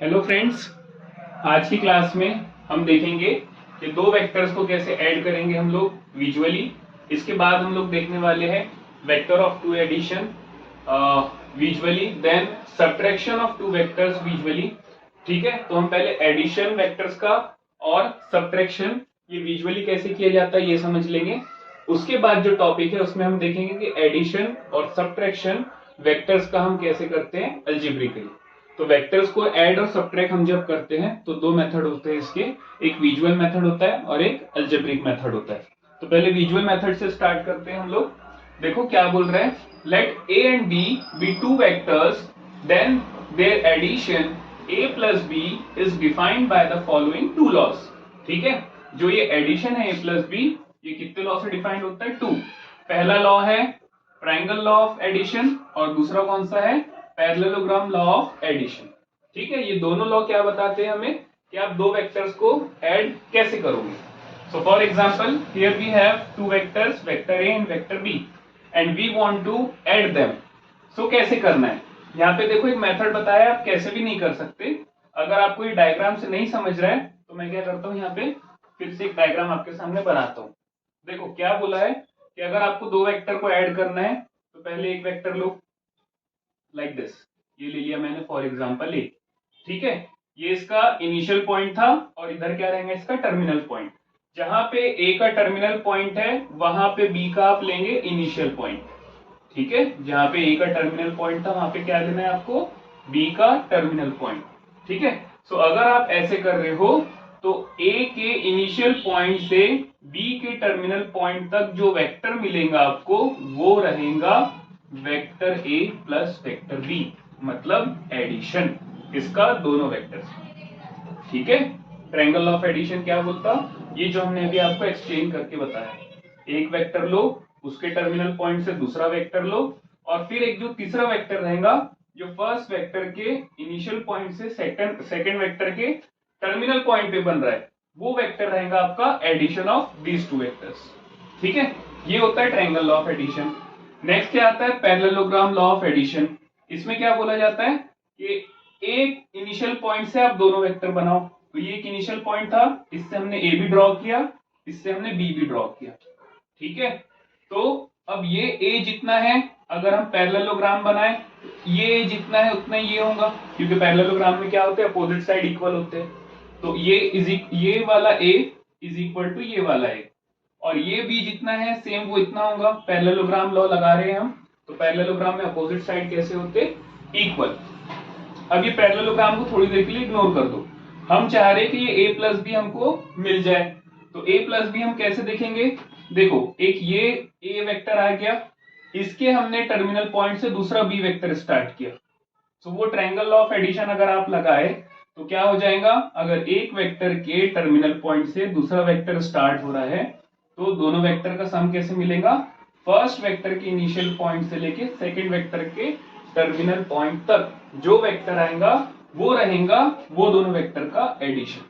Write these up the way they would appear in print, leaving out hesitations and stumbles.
Hello friends, आज की class में हम देखेंगे कि दो वेक्टर्स को कैसे ऐड करेंगे हम लोग विजुअली। इसके बाद हम लोग देखने वाले हैं vector of two addition visually, then subtraction of two vectors visually. ठीक है, तो हम पहले एडिशन वेक्टर्स का और सब्ट्रैक्शन ये विजुअली कैसे किया जाता है ये समझ लेंगे। उसके बाद जो टॉपिक है उसमें हम देखेंगे कि एडिशन और सब्ट्रैक्शन वेक्टर्स का हम कैसे करते हैं अलजेब्रिकली। तो वेक्टर्स को ऐड और सब्ट्रैक्ट हम जब करते हैं तो दो मेथड होते हैं इसके, एक विजुअल मेथड होता है और एक अलजेब्रिक मेथड होता है। तो पहले विजुअल मेथड से स्टार्ट करते हैं हम लोग। देखो क्या बोल रहे हैं, let a and b be two vectors, then their addition a plus b is defined by the following two laws. ठीक है, जो ये एडिशन है a प्लस बी, ये कितने लॉ से डिफाइंड होता है? टू। पहला लॉ है ट्रायंगल लॉ ऑफ एडिशन और दूसरा कौन सा है? Parallelogram law of addition. ठीक है, ये दोनों लॉ क्या बताते हैं हमें कि आप दो वेक्टर्स को ऐड कैसे करोगे। So for example here we have two vectors, vector a and vector b, and we want to add them. So कैसे करना है, यहाँ पे देखो एक मेथड बताया है, आप कैसे भी नहीं कर सकते। अगर आपको ये डायग्राम से नहीं समझ रहा है तो मैं क्या करता हूँ, यहाँ पे फिर से एक डायग्राम आपके सामने बनाता हूँ। देखो क्या बोला है कि अगर आपको दो वेक्टर को ऐड करना है तो पहले एक वेक्टर लो, लाइक दिस, ये ले लिया मैंने फॉर एग्जांपल ए। ठीक है, ये इसका इनिशियल पॉइंट था और इधर क्या रहेगा इसका टर्मिनल पॉइंट। जहां पे ए का टर्मिनल पॉइंट है वहां पे बी का आप लेंगे इनिशियल पॉइंट। ठीक है, जहां पे ए का टर्मिनल पॉइंट था वहां पे क्या लेना है आपको? बी का टर्मिनल पॉइंट। ठीक है, सो अगर आप ऐसे कर रहे हो तो ए के इनिशियल पॉइंट से बी के टर्मिनल पॉइंट तक जो वेक्टर मिलेगा आपको वो रहेगा vector A plus vector B, मतलब एडिशन इसका दोनों वेक्टर। ठीक है, ट्रायंगल ऑफ एडिशन क्या बोलता, ये जो हमने अभी आपको एक्सप्लेन करके बताया, एक वेक्टर लो, उसके टर्मिनल पॉइंट से दूसरा वेक्टर लो, और फिर एक जो तीसरा वेक्टर रहेगा जो फर्स्ट वेक्टर के इनिशियल पॉइंट से सेकंड वेक्टर के टर्मिनल पॉइंट पे बन रहा है, वो वेक्टर रहेगा आपका addition of these two vectors. ठीक है, ये होता है triangle law of addition. Next क्या आता है? Parallelogram law of addition. इसमें क्या बोला जाता है कि एक इनिशियल पॉइंट से आप दोनों वेक्टर बनाओ। तो ये एक इनिशियल पॉइंट था, इससे हमने ए भी ड्रॉ किया, इससे हमने बी भी ड्रॉ किया। ठीक है, तो अब ये ए जितना है अगर हम पैरेललोग्राम बनाए, ये जितना है उतना ये होगा, क्योंकि पैरेललोग्राम में क्या होते हैं, अपोजिट साइड इक्वल होते हैं। तो ये वाला ए इज इक्वल टू ये वाला ए, और ये भी जितना है सेम वो इतना होगा। पैरेललोग्राम लॉ लगा रहे हैं हम, तो पैरेललोग्राम में अपोजिट साइड कैसे होते? इक्वल। अब ये पैरेललोग्राम को थोड़ी देर के लिए इग्नोर कर दो, हम चाह रहे कि ये a प्लस बी हमको मिल जाए। तो a प्लस बी हम कैसे देखेंगे? देखो एक ये a वेक्टर आ गया, इसके हमने टर्मिनल पॉइंट से दूसरा b वेक्टर स्टार्ट किया। तो वो ट्रायंगल लॉ ऑफ एडिशन अगर आप लगाए तो क्या हो जाएगा, अगर एक वेक्टर के टर्मिनल पॉइंट से दूसरा वेक्टर स्टार्ट हो रहा है तो दोनों वेक्टर का सम कैसे मिलेगा? फर्स्ट वेक्टर के इनिशियल पॉइंट से लेके सेकंड वेक्टर के टर्मिनल पॉइंट तक जो वेक्टर आएगा वो रहेगा वो दोनों वेक्टर का एडिशन।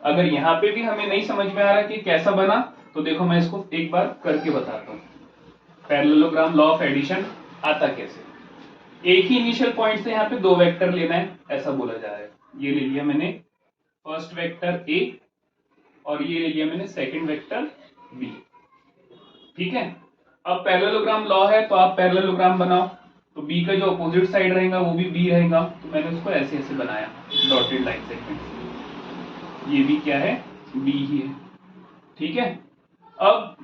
अगर यहाँ पे भी हमें नहीं समझ में आ रहा कि कैसा बना तो देखो मैं इसको एक बार करके बताता हूँ। पैरेललोग्राम लॉ ऑफ एडिशन आता कैसे? एक ही इनिशियल पॉइंट से यहाँ पे दो वेक्टर लेना है ऐसा बोला जा रहा है। ये ले लिया मैंने फर्स्ट वेक्टर ए और ये ले लिया मैंने सेकंड वेक्टर बी। ठीक है, अब पैरेललोग्राम लॉ है तो आप पैरेललोग्राम बनाओ, तो b का जो अपोजिट साइड रहेगा वो भी b रहेगा। तो मैंने उसको ऐसे ऐसे बनाया डॉटेड लाइन सेगमेंट, ये भी क्या है? b ही है। ठीक है, अब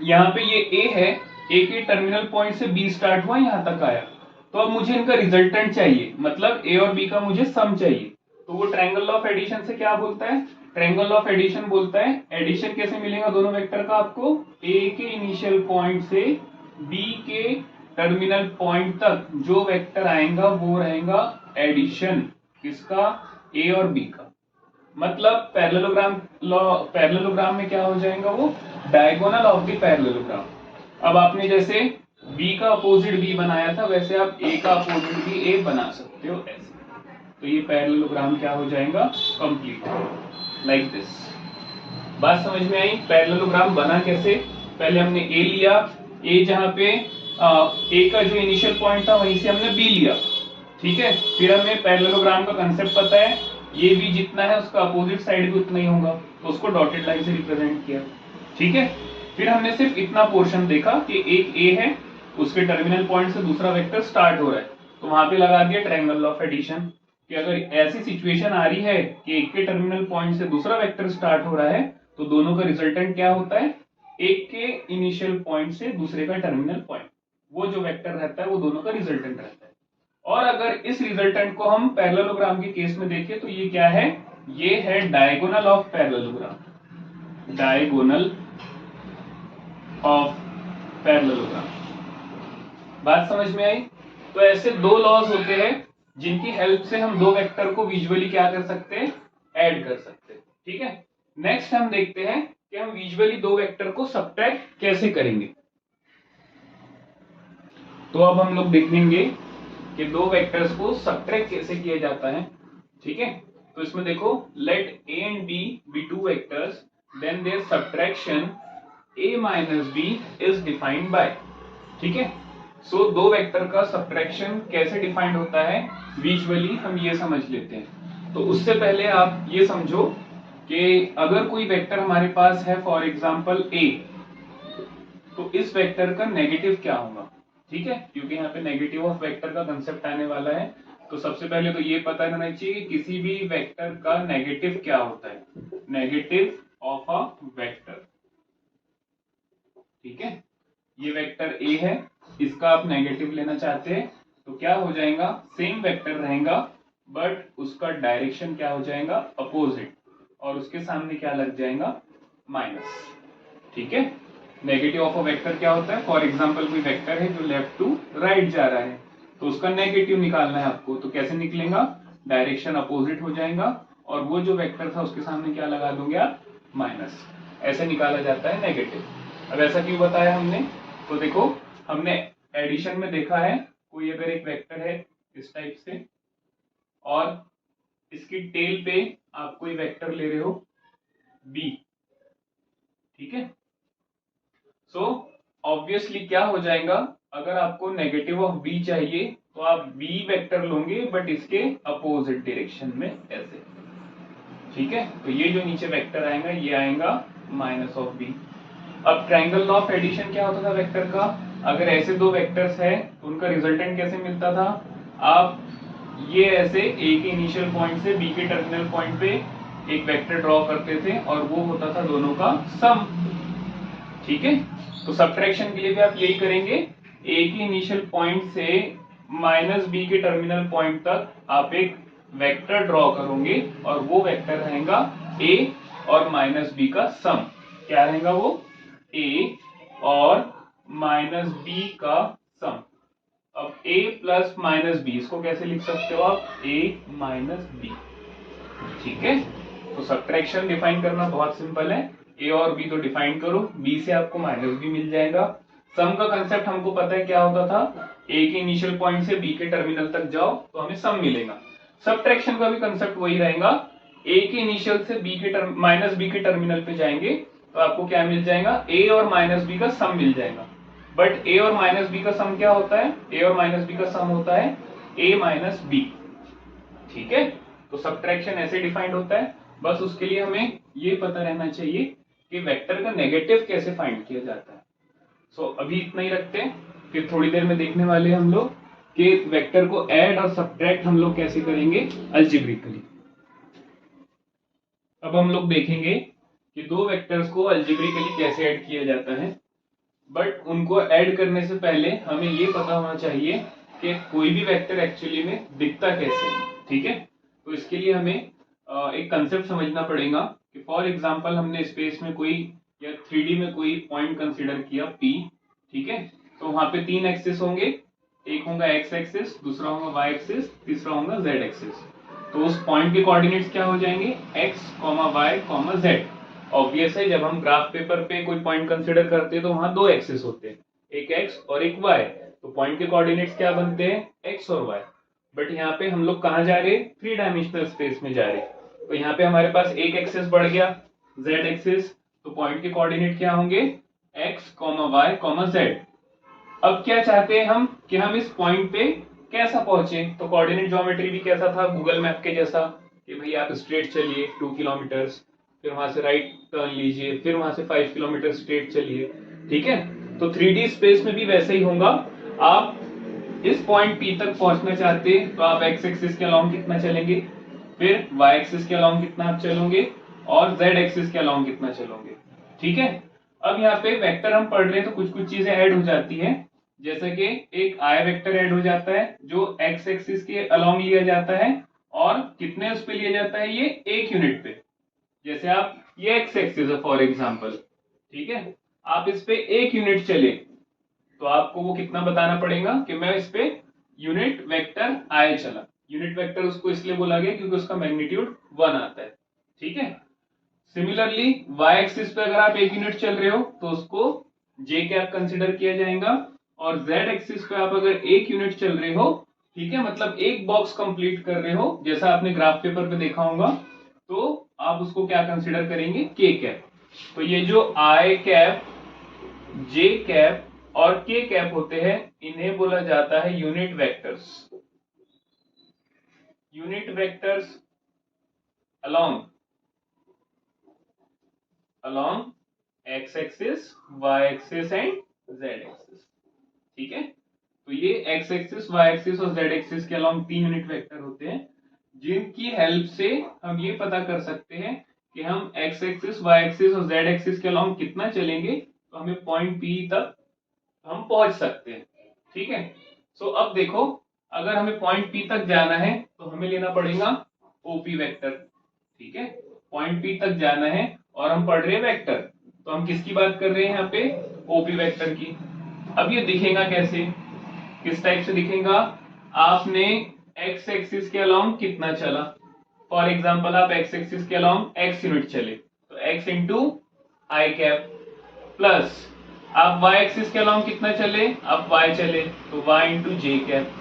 यहाँ पे ये a है, a के टर्मिनल पॉइंट से b स्टार्ट हुआ यहाँ तक आया, तो अब मुझे इनका रिजल्टेंट चाहिए, मतलब a और b का मुझे सम चाहिए। तो वो ट्रायंगल लॉ ऑफ एडिशन से क्या बोलता है? ट्रायंगल लॉ ऑफ एडिशन बोलता है एडिशन कैसे मिलेगा दोनों वेक्टर का आपको? a के इनिशियल पॉइंट से b के टर्मिनल पॉइंट तक जो वेक्टर आएगा वो रहेगा एडिशन किसका? a और b का। मतलब पैरेललोग्राम में क्या हो जाएगा वो? Diagonal of the parallelogram. अब आपने जैसे b का अपोजिट b बनाया था वैसे आप a का अपोजिट भी a बना सकते हो ऐसे। तो ये पैरेललोग्राम क्या हो जाएगा? Complete, like this. बात समझ में आई? पैरेललोग्राम बना कैसे? पहले हमने a लिया, a जहां पे a का जो इनिशियल पॉइंट था वहीं से हमने b लिया, ठीक है, फिर हमें पैरेललोग्राम का कंसेप्ट पता है, ये भी जितना है उसका अपोजिट साइड भी उतना ही होगा, तो उसको डॉटेड लाइन से रिप्रेजेंट किया। ठीक है, फिर हमने सिर्फ इतना पोर्शन देखा कि एक ए है, उसके टर्मिनल पॉइंट से दूसरा वेक्टर स्टार्ट हो रहा है, तो वहां पे लगा दिया ट्रायंगल ऑफ एडिशन कि अगर ऐसी सिचुएशन आ रही है कि एक के टर्मिनल पॉइंट से दूसरा वेक्टर स्टार्ट हो रहा है, तो दोनों का रिजल्टेंट क्या होता है, एक के इनिशियल पॉइंट से दूसरे का टर्मिनल पॉइंट, वो जो वेक्टर रहता है वो दोनों का रिजल्टेंट रहता है। और अगर इस रिजल्टेंट को हम पैरेललोग्राम के केस में देखें तो ये क्या है, ये है diagonal of parallelogram, diagonal of parallelogram. बात समझ में आई? तो ऐसे दो लॉज होते हैं जिनकी हेल्प से हम दो वेक्टर को विजुअली क्या कर सकते हैं, ऐड कर सकते हैं। ठीक है, नेक्स्ट हम देखते हैं कि हम विजुअली दो वेक्टर को सब्ट्रैक्ट कैसे करेंगे। तो अब हम लोग देखेंगे कि दो वेक्टर्स को सब्ट्रैक्ट कैसे किया जाता है। ठीक है, तो इसमें देखो, let a and b be two vectors, then their subtraction a minus b is defined by. ठीक है, सो दो वेक्टर का सब्ट्रैक्शन कैसे डिफाइंड होता है विजुअली, हम ये समझ लेते हैं। तो उससे पहले आप ये समझो कि अगर कोई वेक्टर हमारे पास है, फॉर एग्जांपल a, तो इस वेक्टर का नेगेटिव क्या होगा। ठीक है, क्योंकि यहाँ पे नेगेटिव ऑफ वेक्टर का कंसेप्ट आने वाला है, तो सबसे पहले तो ये पता रहना चाहिए कि किसी भी वेक्टर का नेगेटिव क्या होता है, नेगेटिव ऑफ अ वेक्टर। ठीक है, ये वेक्टर ए है, इसका आप नेगेटिव लेना चाहते हैं तो क्या हो जाएगा, सेम वेक्टर रहेगा बट उसका डायरेक्शन क्या हो जाएगा, अपोजिट, और उसके सामने क्या लग जाएगा, माइनस। ठीक है, नेगेटिव ऑफ अ वेक्टर क्या होता है, फॉर एग्जांपल कोई वेक्टर है जो लेफ्ट टू राइट जा रहा है, तो उसका नेगेटिव निकालना है आपको, तो कैसे निकलेगा, डायरेक्शन अपोजिट हो जाएगा और वो जो वेक्टर था उसके सामने क्या लगा दोगे आप, माइनस। ऐसे निकाला जाता है नेगेटिव। अब ऐसा क्यों बताया हमने, तो देखो, हमने एडिशन में देखा है, कोई अगर एक वेक्टर है इस टाइप से और इसकी टेल पे आप कोई वेक्टर ले रहे हो बी। ठीक है, सो ऑब्वियसली क्या हो जाएगा, अगर आपको नेगेटिव ऑफ बी चाहिए तो आप बी वेक्टर लोगे बट इसके अपोजिट डायरेक्शन में, ऐसे। ठीक है, तो ये जो नीचे वेक्टर आएगा ये आएगा माइनस ऑफ बी। अब ट्रायंगल ऑफ एडिशन क्या होता था वेक्टर का, अगर ऐसे दो वेक्टर्स है तो उनका रिजल्टेंट कैसे मिलता था, आप ये ऐसे ए के इनिशियल पॉइंट से बी के टर्मिनल पॉइंट पे एक वेक्टर ड्रॉ करते थे और वो होता था दोनों का सम। ठीक है, तो सब्ट्रैक्शन के लिए भी आप यही करेंगे, ए के इनिशियल पॉइंट से माइनस बी के टर्मिनल पॉइंट तक आप एक वेक्टर ड्रॉ करोगे और वो वेक्टर रहेगा ए और माइनस बी का सम। क्या रहेगा वो, ए और माइनस बी का सम। अब a प्लस माइनस बी, इसको कैसे लिख सकते हो आप, a माइनस बी। ठीक है, तो सब्ट्रैक्शन डिफाइन करना बहुत सिंपल है, a और b तो डिफाइन करो, b से आपको माइनस बी मिल जाएगा। सम का कंसेप्ट हमको पता है क्या होता था, a के इनिशियल पॉइंट से b के टर्मिनल तक जाओ तो हमें सम मिलेगा। सब्ट्रैक्शन का भी कंसेप्ट वही रहेगा, a के इनिशियल से b के माइनस बी के टर्मिनल पे जाएंगे तो आपको क्या मिल जाएगा, a और माइनस बी का सम मिल जाएगा। बट a और माइनस बी का सम क्या होता है, a और माइनस बी का सम होता है a माइनस बी। ठीक है, तो सब्ट्रैक्शन ऐसे डिफाइंड होता है, बस उसके लिए हमें ये पता रहना चाहिए कि वेक्टर का नेगेटिव कैसे फाइंड किया जाता है। सो अभी इतना ही रखते हैं, फिर थोड़ी देर में देखने वाले हम लोग कि वेक्टर को ऐड और सब्ट्रैक्ट हम लोग कैसे करेंगे अलजेब्रिकली। अब हम लोग देखेंगे कि दो वेक्टर्स को अलजेब्रिकली कैसे ऐड किया जाता है, बट उनको ऐड करने से पहले हमें ये पता होना चाहिए कि कोई भी वेक्टर एक्चुअली में दिखता कैसे है। ठीक है, तो इसके लिए हमें एक कंसेप्ट समझना पड़ेगा कि फॉर एग्जांपल हमने स्पेस में कोई या 3D में कोई पॉइंट कंसीडर किया P। ठीक है, तो वहां पे तीन एक्सिस होंगे, एक होगा x एक्सिस, दूसरा होगा y एक्सिस, तीसरा होगा z एक्सिस। तो उस पॉइंट के कोऑर्डिनेट्स क्या हो जाएंगे, x, y, z। ऑब्वियस है, जब हम ग्राफ पेपर पे कोई पॉइंट कंसीडर करते हैं तो वहां दो एक्सिस होते हैं, एक x और एक y, तो पॉइंट के कोऑर्डिनेट्स क्या बनते हैं, x और y। बट यहाँ पे हम लोग कहाँ जा रहे हैं, 3 डायमेंशनल स्पेस में जा रहे हैं, तो यहाँ पे हमारे पास एक एक्सिस बढ़ गया z एक्सिस, तो पॉइंट के कोऑर्डिनेट क्या होंगे, x, y, z। अब क्या चाहते हैं हम कि हम इस पॉइंट पे कैसा पहुंचे, तो कोऑर्डिनेट ज्योमेट्री भी कैसा था, गूगल मैप के जैसा कि भाई आप स्ट्रेट चलिए 2 किलोमीटर, फिर वहां से राइट टर्न लीजिए, फिर वहां से 5 किलोमीटर स्ट्रेट चलिए, ठीक है। तो 3D स्पेस में भी वैसे ही होगा। आप इस पॉइंट P तक पहुंचना चाहते हैं तो आप x एक्सिस के अलोंग कितना चलेंगे, फिर y एक्सिस के अलोंग कितना आप चलोगे, और z एक्सिस के अलोंग कितना चलोगे, ठीक है। अब यहाँ पे वेक्टर हम पढ़ रहे हैं तो कुछ कुछ चीजें ऐड हो जाती हैं, जैसे कि एक आई वेक्टर ऐड हो जाता है जो x एक्सिस के अलोंग लिया जाता है, और कितने उस पे लिया जाता है, ये 1 यूनिट पे। जैसे आप ये x एक्सिस है फॉर एग्जांपल, ठीक है, आप इस पे 1 यूनिट चले तो आपको वो कितना बताना पड़ेगा कि मैं इस पे यूनिट वेक्टर आई चला। यूनिट वेक्टर उसको इसलिए बोला गया क्योंकि उसका मैग्नीट्यूड 1 आता है, ठीक है। सिमिलरली y एक्सिस पे अगर आप 1 यूनिट चल रहे हो तो उसको j कैप कंसिडर किया जाएगा, और z एक्सिस पे आप अगर 1 यूनिट चल रहे हो, ठीक है, मतलब एक बॉक्स कंप्लीट कर रहे हो जैसा आपने ग्राफ पेपर पे देखा होगा, तो आप उसको क्या कंसिडर करेंगे, k कैप। तो ये जो i कैप, j कैप और k कैप होते हैं, इन्हें बोला जाता है unit vectors. Unit vectors along x axis, y axis and z axis, ठीक है। तो ये x एक्सिस, y एक्सिस और z एक्सिस के अलोंग 3 यूनिट वेक्टर होते हैं, जिनकी हेल्प से हम ये पता कर सकते हैं कि हम x एक्सिस, y एक्सिस और z एक्सिस के अलोंग कितना चलेंगे तो हमें पॉइंट P तक हम पहुंच सकते हैं, ठीक है। सो अब देखो, अगर हमें पॉइंट P तक जाना है तो हमें लेना पड़ेगा OP वेक्टर, ठीक है। पॉइंट P तक जाना है और हम पढ़ रहे हैं वेक्टर, तो हम किसकी बात कर रहे हैं यहाँ पे, OP वेक्टर की। अब ये दिखेगा कैसे, किस टाइप से दिखेगा, आपने x एक्सिस के अलोंग कितना चला, फॉर एग्जांपल आप x एक्सिस के अलोंग x यूनिट चले तो x इंटू आई कैप, प्लस आप y एक्सिस के अलोंग कितना चले, आप y चले तो y into j cap,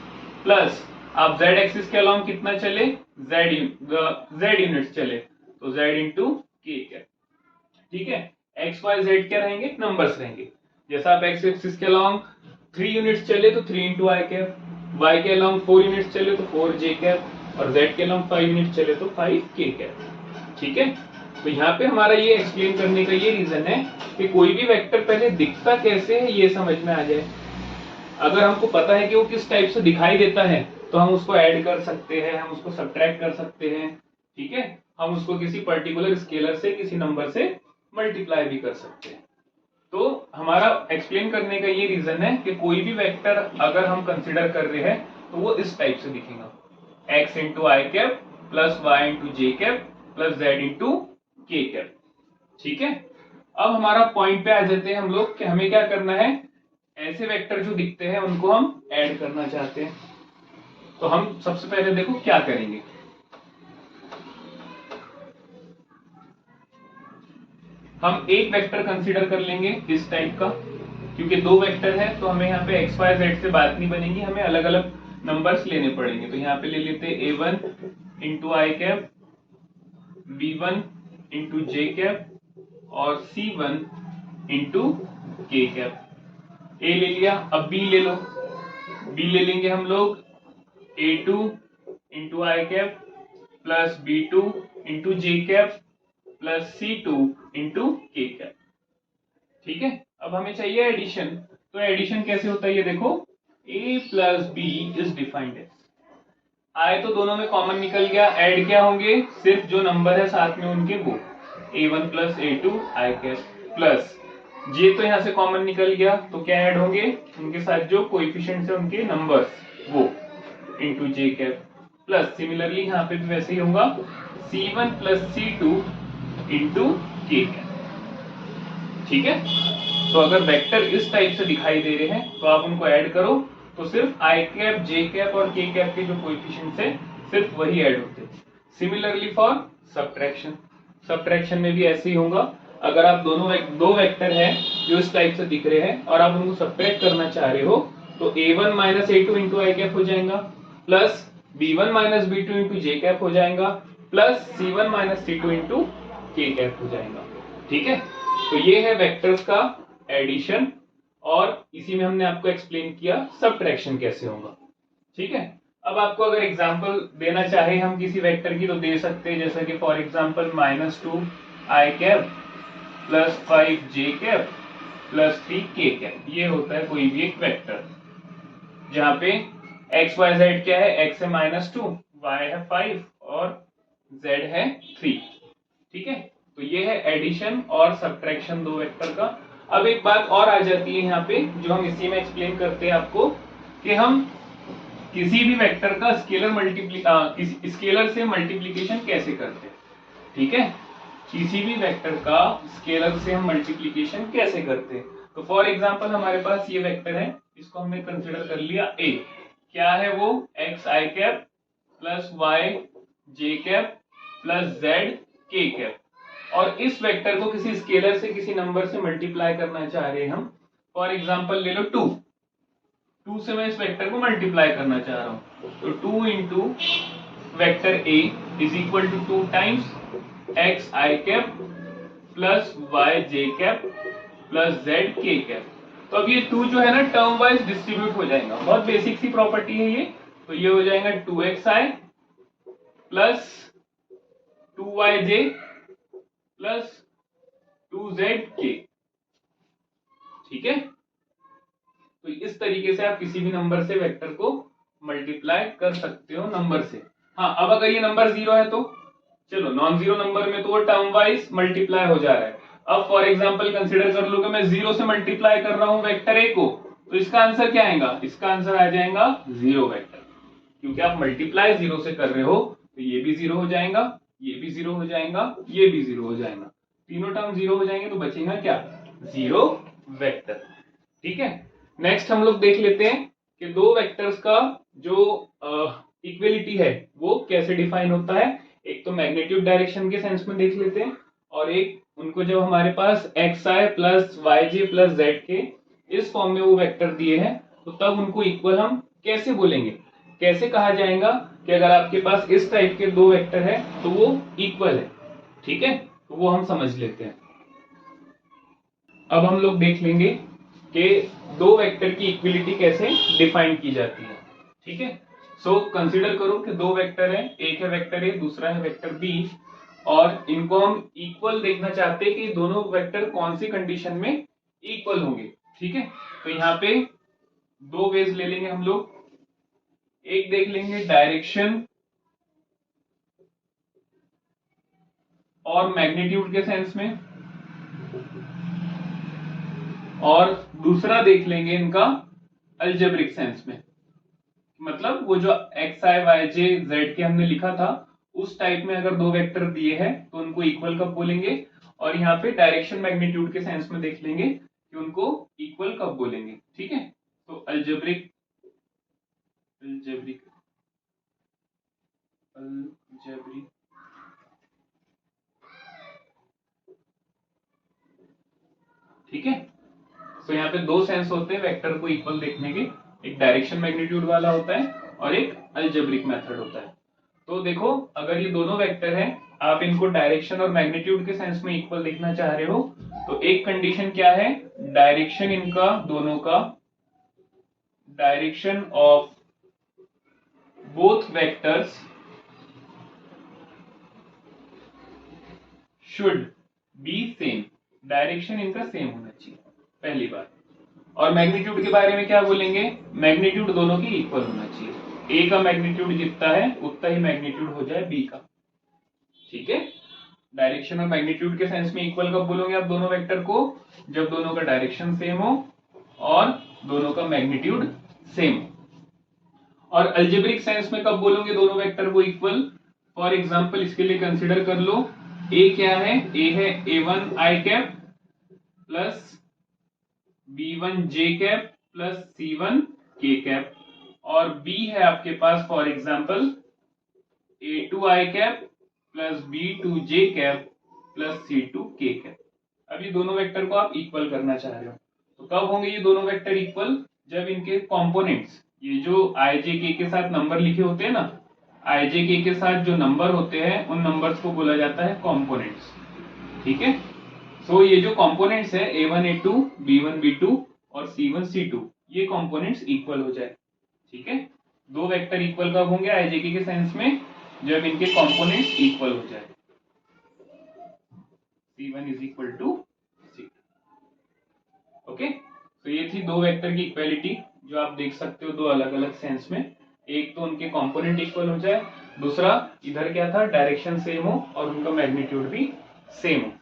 plus आप z एक्सिस के अलोंग कितना चले, z यूनिट चले तो z इंटू के कैप, ठीक है। x y z क्या रहेंगे, नंबर्स रहेंगे। जैसा आप x एक्सिस के अलोंग 3 यूनिट्स चले तो 3 इंटू आई कैप, y के अलोंग 4 यूनिट्स चले तो 4 जे कैप, और z के अलोंग 5 यूनिट्स चले तो 5 के कैप, ठीक है। तो यहाँ पे हमारा ये एक्सप्लेन करने का ये रीजन है कि कोई भी वेक्टर पहले दिखता कैसे है ये समझ में आ जाए। अगर हमको पता है कि वो किस टाइप से दिखाई देता है तो हम उसको ऐड कर सकते हैं, हम उसको सब्ट्रैक्ट कर सकते हैं, ठीक है। हम उसको किसी पर्टिकुलर स्केलर से, किसी नंबर से मल्टीप्लाई भी कर सकते हैं। तो हमारा एक्सप्लेन करने का ये रीजन है कि कोई भी वेक्टर अगर हम कंसिडर कर रहे हैं तो वो इस टाइप से दिखेगा, x इंटू आई cap plus Y into j cap plus Z into k cap, ठीक है। अब हमारा पॉइंट पे आ जाते हैं हम लोग कि हमें क्या करना है, ऐसे वेक्टर जो दिखते हैं उनको हम ऐड करना चाहते हैं। तो हम सबसे पहले देखो क्या करेंगे, हम एक वेक्टर कंसीडर कर लेंगे इस टाइप का, क्योंकि 2 वेक्टर है तो हमें यहाँ पे x y z से बात नहीं बनेगी, हमें अलग अलग नंबर्स लेने पड़ेंगे। तो यहाँ पे ले लेते हैं a1 इंटू आई cap, b1 into j cap और c1 into k cap. a ले लिया, अब b ले लो, b ले लेंगे हम लोग a2 इंटू आई cap plus b2 into j cap plus C2 into k cap, ठीक है। अब हमें चाहिए एडिशन, तो एडिशन कैसे होता है ये देखो, a plus b is defined as, i तो दोनों में कॉमन निकल गया, ऐड क्या होंगे, सिर्फ जो नंबर है साथ में उनके वो, a1 plus a2 i cap, plus जे तो यहाँ से कॉमन निकल गया तो क्या ऐड होंगे, उनके साथ जो कोएफिशिएंट्स है उनके नंबर्स वो, into j cap, plus similarly यहाँ पे भी वैसे ही होगा C1 plus C2 into k cap, ठीक है। तो अगर वेक्टर इस टाइप से दिखाई दे रहे हैं तो आप उनको ऐड करो तो सिर्फ आई कैप, जे कैप और के कैप के जो कोएफिशिएंट्स है सिर्फ वही ऐड होते हैं। सिमिलरली फॉर सब्ट्रैक्शन, सब्ट्रैक्शन में भी ऐसे ही होगा, अगर आप दो वेक्टर है जो इस टाइप से दिख रहे हैं और आप उनको सब्ट्रैक्ट करना चाह रहे हो तो a1 माइनस a2 इंटू आई कैप हो जाएगा, plus b1 minus b2 into j cap हो जाएगा, plus c1 minus c2 into k cap हो जाएगा, ठीक है। तो ये है वेक्टर्स का एडिशन, और इसी में हमने आपको एक्सप्लेन किया सब्ट्रैक्शन कैसे होगा, ठीक है। अब आपको अगर एग्जांपल देना चाहे हम किसी वेक्टर की तो दे सकते हैं, जैसा कि for example -2i cap plus 5j cap plus 3k cap. ये होता है कोई भी एक वेक्टर जहाँ पे एक्स वाई जेड क्या है, एक्स है -2, वाई है 5 और जेड है 3। ठीक है, तो ये है एडिशन और सब्ट्रैक्शन दो वेक्टर का। अब एक बात और आ जाती है यहाँ पे जो हम इसी में एक्सप्लेन करते हैं आपको, कि हम किसी भी वेक्टर का स्केलर से मल्टीप्लीकेशन कैसे करते हैं। ठीक है, किसी भी वेक्टर का स्केलर से हम मल्टीप्लीकेशन कैसे करते हैं। तो फॉर एग्जांपल हमारे पास ये वेक्टर है, इसको हमने कंसीडर कर लिया ए। क्या है वो, x i cap plus y j cap plus z k cap. और इस वेक्टर को किसी स्केलर से किसी नंबर से मल्टीप्लाई करना चाह रहे हैं हम। फॉर एग्जांपल ले लो 2 से मैं इस वेक्टर को मल्टीप्लाई करना चाह रहा हूं, तो 2 into vector a is equal to 2 times x i cap plus y j cap plus z k cap. तो अब ये 2 जो है ना टर्म वाइज डिस्ट्रीब्यूट हो जाएगा, बहुत बेसिक सी प्रॉपर्टी है ये। तो ये हो जाएगा 2xi plus 2yj plus 2zk। ठीक है, तो इस तरीके से आप किसी भी नंबर से वेक्टर को मल्टीप्लाई कर सकते हो नंबर से। हाँ, अब अगर ये नंबर 0 है तो चलो नॉन जीरो नंबर में तो वो टर्म वाइज मल्टीप्लाई हो जा रहा है। अब फॉर एग्जांपल कंसीडर कर लो कि मैं 0 से मल्टीप्लाई कर रहा हूं वेक्टर ए को, तो इसका आंसर क्या आएगा, इसका आंसर आ जाएगा 0 वेक्टर, क्योंकि आप मल्टीप्लाई 0 से कर रहे हो। तो ये भी 0 हो जाएगा, ये भी 0 हो जाएगा, ये भी 0 हो जाएगा, तीनों टर्म 0 हो जाएंगे, तो बचेगा क्या, 0 वेक्टर। ठीक है, नेक्स्ट हम लोग देख लेते हैं कि दो वेक्टर्स का जो इक्वलिटी है वो कैसे डिफाइन होता है। एक तो मैग्नीट्यूड डायरेक्शन के सेंस में देख लेते हैं, और एक उनको जब हमारे पास एक्स आई प्लस वाई जे प्लस जेड के इस फॉर्म में वो वेक्टर दिए हैं, तो तब उनको इक्वल हम कैसे बोलेंगे, कैसे कहा जाएगा कि अगर आपके पास इस टाइप के दो वेक्टर है तो वो इक्वल है। ठीक है, तो वो हम समझ लेते हैं। अब हम लोग देख लेंगे कि दो वेक्टर की इक्विलिटी कैसे डिफाइन की जाती है। ठीक है, सो कंसीडर करो कि दो वेक्टर हैं, एक है वेक्टर ए, दूसरा है वेक्टर बी, और इनको हम इक्वल देखना चाहते हैं कि दोनों वेक्टर कौन सी कंडीशन में इक्वल होंगे। ठीक है, तो यहाँ पे दो वेज ले लेंगे हम लोग। एक देख लेंगे डायरेक्शन और मैग्नीट्यूड के सेंस में, और दूसरा देख लेंगे इनका अलजेब्रिक सेंस में। मतलब वो जो एक्स आई वाई जे जेड के हमने लिखा था उस टाइप में अगर दो वेक्टर दिए हैं तो उनको इक्वल कब बोलेंगे, और यहाँ पे डायरेक्शन मैग्नीट्यूड के सेंस में देख लेंगे कि उनको इक्वल कब बोलेंगे। ठीक है, तो अलजेब्रिक अलजेब्रिक अलजेब्रिक ठीक है, तो यहाँ पे दो सेंस होते हैं वेक्टर को इक्वल देखने के, एक डायरेक्शन मैग्नीट्यूड वाला होता है और एक अलजेब्रिक मेथड होता है। तो देखो, अगर ये दोनों वेक्टर हैं, आप इनको डायरेक्शन और मैग्नीट्यूड के सेंस में इक्वल देखना चाह रहे हो, तो एक कंडीशन क्या है, डायरेक्शन इनका दोनों का, direction of both vectors should be same. Direction इनका सेम होना चाहिए, पहली बात। और मैग्नीट्यूड के बारे में क्या बोलेंगे, मैग्नीट्यूड दोनों की इक्वल होना चाहिए, ए का मैग्नीट्यूड जितना है उतना ही मैग्नीट्यूड हो जाए बी का। ठीक है, डायरेक्शन और मैग्नीट्यूड के सेंस में इक्वल कब बोलोगे आप दोनों वेक्टर को, जब दोनों का डायरेक्शन सेम हो और दोनों का मैग्नीट्यूड सेम। और अलजेब्रिक सेंस में कब बोलोगे दोनों वेक्टर को इक्वल। फॉर एग्जांपल इसके लिए कंसीडर कर लो, ए क्या है, ए है a1 i cap plus b1 j cap plus c1 k cap, और b है आपके पास for example a2 i cap plus b2 j cap plus c2 k cap. अब ये दोनों वेक्टर को आप इक्वल करना चाह रहे हो, तो कब होंगे ये दोनों वेक्टर इक्वल, जब इनके कंपोनेंट्स, ये जो आई जे के साथ नंबर लिखे होते हैं ना, आई जे के साथ जो नंबर होते हैं उन नंबर्स को बोला जाता है कंपोनेंट्स। ठीक है, सो ये जो कंपोनेंट्स है a1 a2 b1 b2 और c1 c2, ये कंपोनेंट्स इक्वल हो जाए। ठीक है, दो वेक्टर इक्वल कब होंगे आईजेके के सेंस में, जब इनके कंपोनेंट्स इक्वल हो जाए। C1 is equal to C2। Okay, तो ये थी दो वेक्टर की इक्वालिटी जो आप देख सकते हो दो अलग अलग सेंस में। एक तो उनके कंपोनेंट इक्वल हो जाए, दूसरा इधर क्या था डायरेक्शन सेम हो और उनका मैग्नीट्यूड भी सेम हो।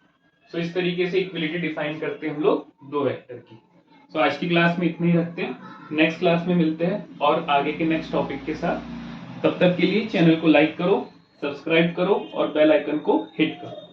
सो इस तरीके से इक्वलिटी डिफाइन करते हैं हम लोग दो वेक्टर की। सो आज की क्लास में इतना ही रखते हैं, नेक्स्ट क्लास में मिलते हैं और आगे के नेक्स्ट टॉपिक के साथ। तब तक के लिए चैनल को लाइक करो, सब्सक्राइब करो और बेल आइकन को हिट करो।